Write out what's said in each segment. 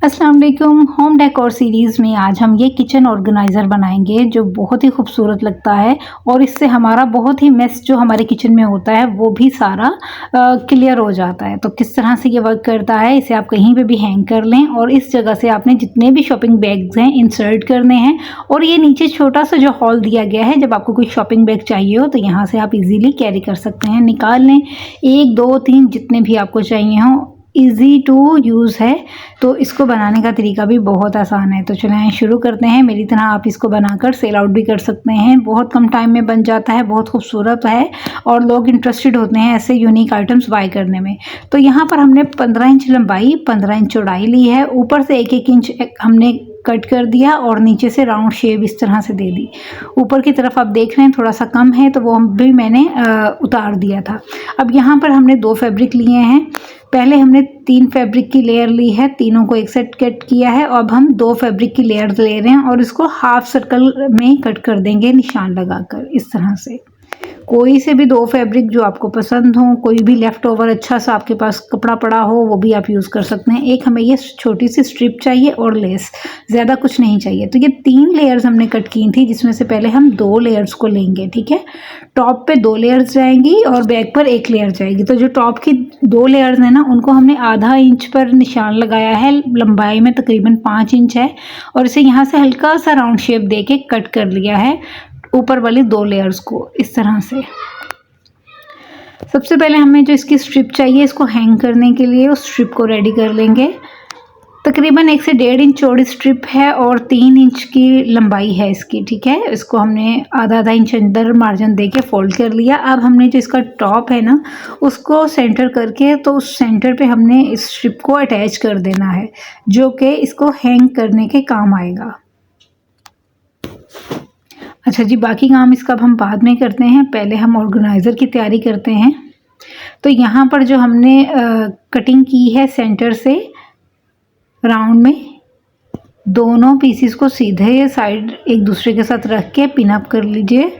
अस्सलाम वालेकुम। Home decor series में आज हम ये किचन ऑर्गेनाइज़र बनाएंगे जो बहुत ही खूबसूरत लगता है और इससे हमारा बहुत ही मेस जो हमारे किचन में होता है वो भी सारा क्लियर हो जाता है। तो किस तरह से ये वर्क करता है, इसे आप कहीं पे भी हैंग कर लें और इस जगह से आपने जितने भी शॉपिंग बैग्स हैं इंसर्ट करने हैं और ये नीचे छोटा सा जो हॉल दिया गया है, जब आपको कोई शॉपिंग बैग चाहिए हो तो यहाँ से आप इजीली कैरी कर सकते हैं। निकाल लें, 1 2 3 जितने भी आपको चाहिए हों। ईज़ी टू यूज़ है, तो इसको बनाने का तरीका भी बहुत आसान है। तो चलें शुरू करते हैं। मेरी तरह आप इसको बनाकर सेल आउट भी कर सकते हैं। बहुत कम टाइम में बन जाता है, बहुत खूबसूरत है और लोग इंटरेस्टेड होते हैं ऐसे यूनिक आइटम्स बाय करने में। तो यहाँ पर हमने 15 इंच लंबाई 15 इंच चौड़ाई ली है। ऊपर से 1-1 इंच हमने कट कर दिया और नीचे से राउंड शेप इस तरह से दे दी। ऊपर की तरफ आप देख रहे हैं थोड़ा सा कम है, तो वो भी मैंने उतार दिया था। अब यहाँ पर हमने 2 फैब्रिक लिए हैं। पहले हमने 3 फैब्रिक की लेयर ली है, तीनों को एक साथ कट किया है। अब हम 2 फैब्रिक की लेयर ले रहे हैं और इसको हाफ सर्कल में कट कर देंगे निशान लगाकर इस तरह से। कोई से भी 2 फैब्रिक जो आपको पसंद हो, कोई भी लेफ्ट ओवर अच्छा सा आपके पास कपड़ा पड़ा हो वो भी आप यूज़ कर सकते हैं। एक हमें ये छोटी सी स्ट्रिप चाहिए और लेस, ज़्यादा कुछ नहीं चाहिए। तो ये 3 लेयर्स हमने कट की थी, जिसमें से पहले हम 2 लेयर्स को लेंगे, ठीक है। टॉप पे 2 लेयर्स जाएंगी और बैक पर 1 लेयर जाएगी। तो जो टॉप की 2 लेयर्स हैं ना, उनको हमने आधा इंच पर निशान लगाया है। लंबाई में तकरीबन 5 इंच है और इसे यहाँ से हल्का सा राउंड शेप दे के कट कर लिया है ऊपर वाली 2 लेयर्स को इस तरह से। सबसे पहले हमें जो इसकी स्ट्रिप चाहिए, इसको हैंग करने के लिए उस स्ट्रिप को रेडी कर लेंगे। तकरीबन 1 से 1.5 इंच चौड़ी स्ट्रिप है और 3 इंच की लंबाई है इसकी, ठीक है। इसको हमने आधा इंच अंदर मार्जिन दे के फोल्ड कर लिया। अब हमने जो इसका टॉप है ना, उसको सेंटर करके, तो उस सेंटर पे हमने इस स्ट्रिप को अटैच कर देना है, जो कि इसको हैंग करने के काम आएगा। अच्छा जी, बाकी काम इसका अब हम बाद में करते हैं, पहले हम ऑर्गेनाइज़र की तैयारी करते हैं। तो यहाँ पर जो हमने कटिंग की है सेंटर से राउंड में, दोनों पीसीस को सीधे साइड एक दूसरे के साथ रख के पिन अप कर लीजिए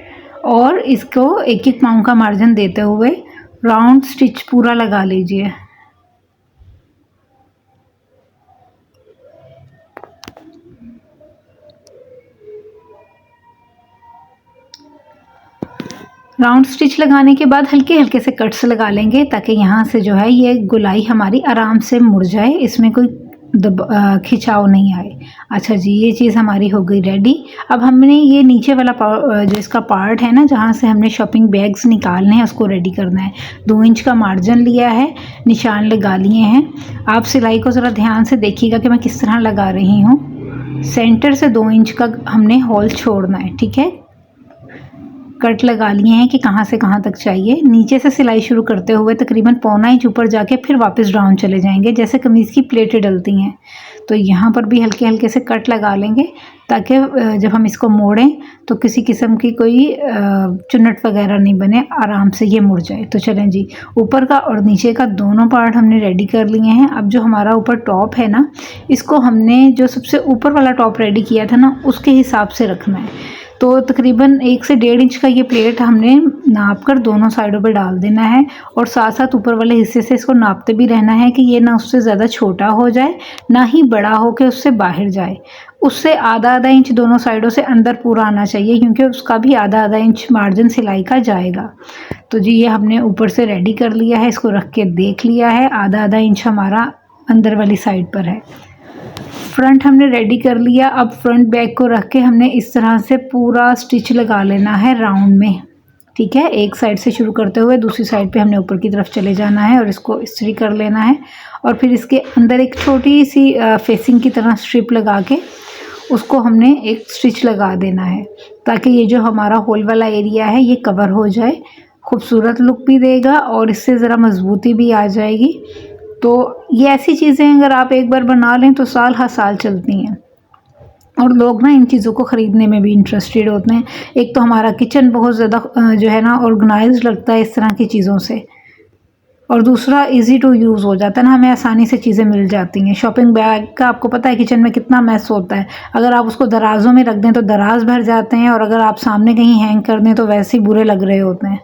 और इसको 1-1 पाँव का मार्जिन देते हुए राउंड स्टिच पूरा लगा लीजिए। राउंड स्टिच लगाने के बाद हल्के हल्के से कट्स लगा लेंगे ताकि यहाँ से जो है ये गोलाई हमारी आराम से मुड़ जाए, इसमें कोई खिंचाव नहीं आए। अच्छा जी, ये चीज़ हमारी हो गई रेडी। अब हमने ये नीचे वाला जो इसका पार्ट है ना, जहाँ से हमने शॉपिंग बैग्स निकालने हैं, उसको रेडी करना है। 2 इंच का मार्जिन लिया है, निशान लगा लिए हैं। आप सिलाई को ज़रा ध्यान से देखिएगा कि मैं किस तरह लगा रही हूँ। सेंटर से 2 इंच का हमने होल छोड़ना है, ठीक है। कट लगा लिए हैं कि कहाँ से कहाँ तक चाहिए। नीचे से सिलाई शुरू करते हुए तकरीबन 1.25 इंच ऊपर जाके फिर वापस डाउन चले जाएंगे, जैसे कमीज़ की प्लेटें डलती हैं। तो यहाँ पर भी हल्के हल्के से कट लगा लेंगे ताकि जब हम इसको मोड़ें तो किसी किस्म की कोई चुन्नट वगैरह नहीं बने, आराम से ये मुड़ जाए। तो चलें जी, ऊपर का और नीचे का दोनों पार्ट हमने रेडी कर लिए हैं। अब जो हमारा ऊपर टॉप है ना, इसको हमने जो सबसे ऊपर वाला टॉप रेडी किया था ना, उसके हिसाब से रखना है। तो तकरीबन 1 से 1.5 इंच का ये प्लेट हमने नाप कर दोनों साइडों पे डाल देना है और साथ साथ ऊपर वाले हिस्से से इसको नापते भी रहना है कि ये ना उससे ज़्यादा छोटा हो जाए, ना ही बड़ा हो के उससे बाहर जाए। उससे आधा इंच दोनों साइडों से अंदर पूरा आना चाहिए, क्योंकि उसका भी आधा इंच मार्जिन सिलाई का जाएगा। तो जी, ये हमने ऊपर से रेडी कर लिया है, इसको रख के देख लिया है, आधा इंच हमारा अंदर वाली साइड पर है। फ्रंट हमने रेडी कर लिया। अब फ्रंट बैक को रख के हमने इस तरह से पूरा स्टिच लगा लेना है राउंड में, ठीक है। एक साइड से शुरू करते हुए दूसरी साइड पे हमने ऊपर की तरफ चले जाना है और इसको इस्त्री कर लेना है और फिर इसके अंदर एक छोटी सी फेसिंग की तरह स्ट्रिप लगा के उसको हमने एक स्टिच लगा देना है, ताकि ये जो हमारा होल वाला एरिया है ये कवर हो जाए। खूबसूरत लुक भी देगा और इससे ज़रा मजबूती भी आ जाएगी। तो ये ऐसी चीज़ें अगर आप एक बार बना लें तो साल हर साल चलती हैं और लोग ना इन चीज़ों को ख़रीदने में भी इंटरेस्टेड होते हैं। एक तो हमारा किचन बहुत ज़्यादा जो है ना ऑर्गेनाइज्ड लगता है इस तरह की चीज़ों से, और दूसरा इजी टू यूज़ हो जाता है ना, हमें आसानी से चीज़ें मिल जाती हैं। शॉपिंग बैग का आपको पता है किचन में कितना मैस होता है, अगर आप उसको दराज़ों में रख दें तो दराज भर जाते हैं और अगर आप सामने कहीं हैंग कर दें तो वैसे ही बुरे लग रहे होते हैं।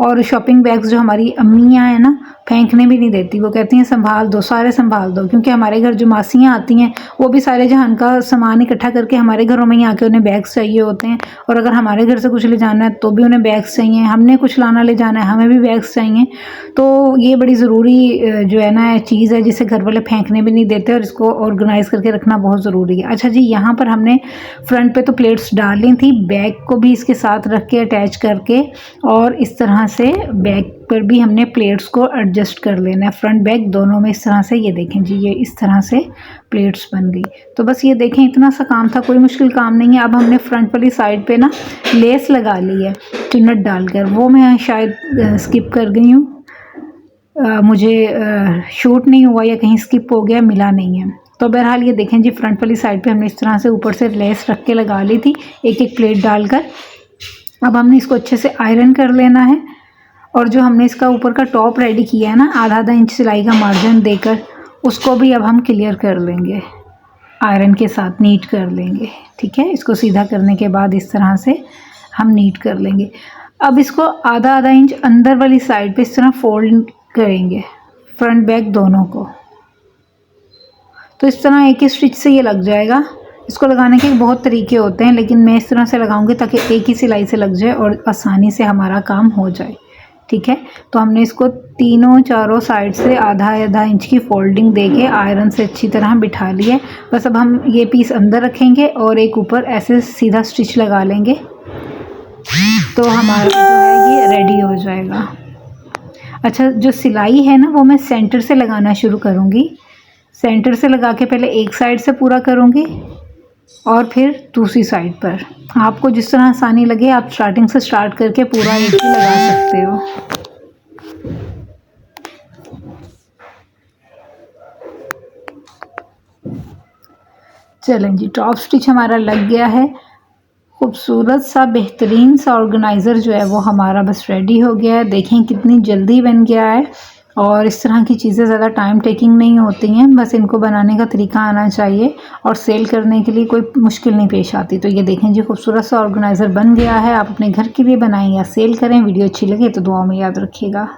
और शॉपिंग बैग्स जो हमारी अम्मियाँ हैं ना, फेंकने भी नहीं देती। वो कहती हैं संभाल दो, सारे संभाल दो, क्योंकि हमारे घर जो मासियाँ आती हैं वो भी सारे जहान का सामान इकट्ठा करके हमारे घरों में ही आके उन्हें बैग्स चाहिए होते हैं। और अगर हमारे घर से कुछ ले जाना है तो भी उन्हें बैग्स चाहिए, हमने कुछ लाना ले जाना है हमें भी बैग्स चाहिए। तो ये बड़ी ज़रूरी जो है ना चीज़ है, जिसे घर वाले फेंकने भी नहीं देते और इसको ऑर्गेनाइज़ करके रखना बहुत ज़रूरी है। अच्छा जी, यहाँ पर हमने फ्रंट पे तो प्लेट्स डाल ली थी, बैग को भी इसके साथ रख के अटैच करके, और इस तरह से बैग पर भी हमने प्लेट्स को एडजस्ट कर लेना है, फ्रंट बैक दोनों में इस तरह से। ये देखें जी, ये इस तरह से प्लेट्स बन गई। तो बस ये देखें, इतना सा काम था, कोई मुश्किल काम नहीं है। अब हमने फ्रंट वाली साइड पे ना लेस लगा ली है चुन्नट डालकर, वो मैं शायद स्किप कर गई हूँ, मुझे शूट नहीं हुआ या कहीं स्किप हो गया, मिला नहीं है। तो बहरहाल ये देखें जी, फ्रंट वाली साइड पे हमने इस तरह से ऊपर से लेस रख के लगा ली थी, एक एक प्लेट डालकर। अब हमने इसको अच्छे से आयरन कर लेना है, और जो हमने इसका ऊपर का टॉप रेडी किया है ना, आधा इंच सिलाई का मार्जिन देकर, उसको भी अब हम क्लियर कर लेंगे, आयरन के साथ नीट कर लेंगे। ठीक है, इसको सीधा करने के बाद इस तरह से हम नीट कर लेंगे। अब इसको आधा इंच अंदर वाली साइड पे इस तरह फोल्ड करेंगे, फ्रंट बैक दोनों को। तो इस तरह एक ही स्टिच से ये लग जाएगा। इसको लगाने के बहुत तरीके होते हैं, लेकिन मैं इस तरह से लगाऊंगी ताकि एक ही सिलाई से लग जाए और आसानी से हमारा काम हो जाए। ठीक है, तो हमने इसको तीनों चारों साइड से आधा इंच की फोल्डिंग देके आयरन से अच्छी तरह बिठा लिया। बस अब हम ये पीस अंदर रखेंगे और एक ऊपर ऐसे सीधा स्टिच लगा लेंगे, तो हमारा जो है ये रेडी हो जाएगा। अच्छा, जो सिलाई है ना वो मैं सेंटर से लगाना शुरू करूँगी। सेंटर से लगा के पहले एक साइड से पूरा करूँगी और फिर दूसरी साइड पर। आपको जिस तरह आसानी लगे आप स्टार्टिंग से स्टार्ट करके पूरा एक ही लगा सकते हो। चलें जी, टॉप स्टिच हमारा लग गया है। खूबसूरत सा बेहतरीन सा ऑर्गेनाइज़र जो है वो हमारा बस रेडी हो गया है। देखें कितनी जल्दी बन गया है, और इस तरह की चीज़ें ज़्यादा टाइम टेकिंग नहीं होती हैं, बस इनको बनाने का तरीका आना चाहिए और सेल करने के लिए कोई मुश्किल नहीं पेश आती। तो ये देखें जी, खूबसूरत सा ऑर्गेनाइज़र बन गया है। आप अपने घर के लिए बनाएं या सेल करें। वीडियो अच्छी लगे तो दुआ में याद रखिएगा।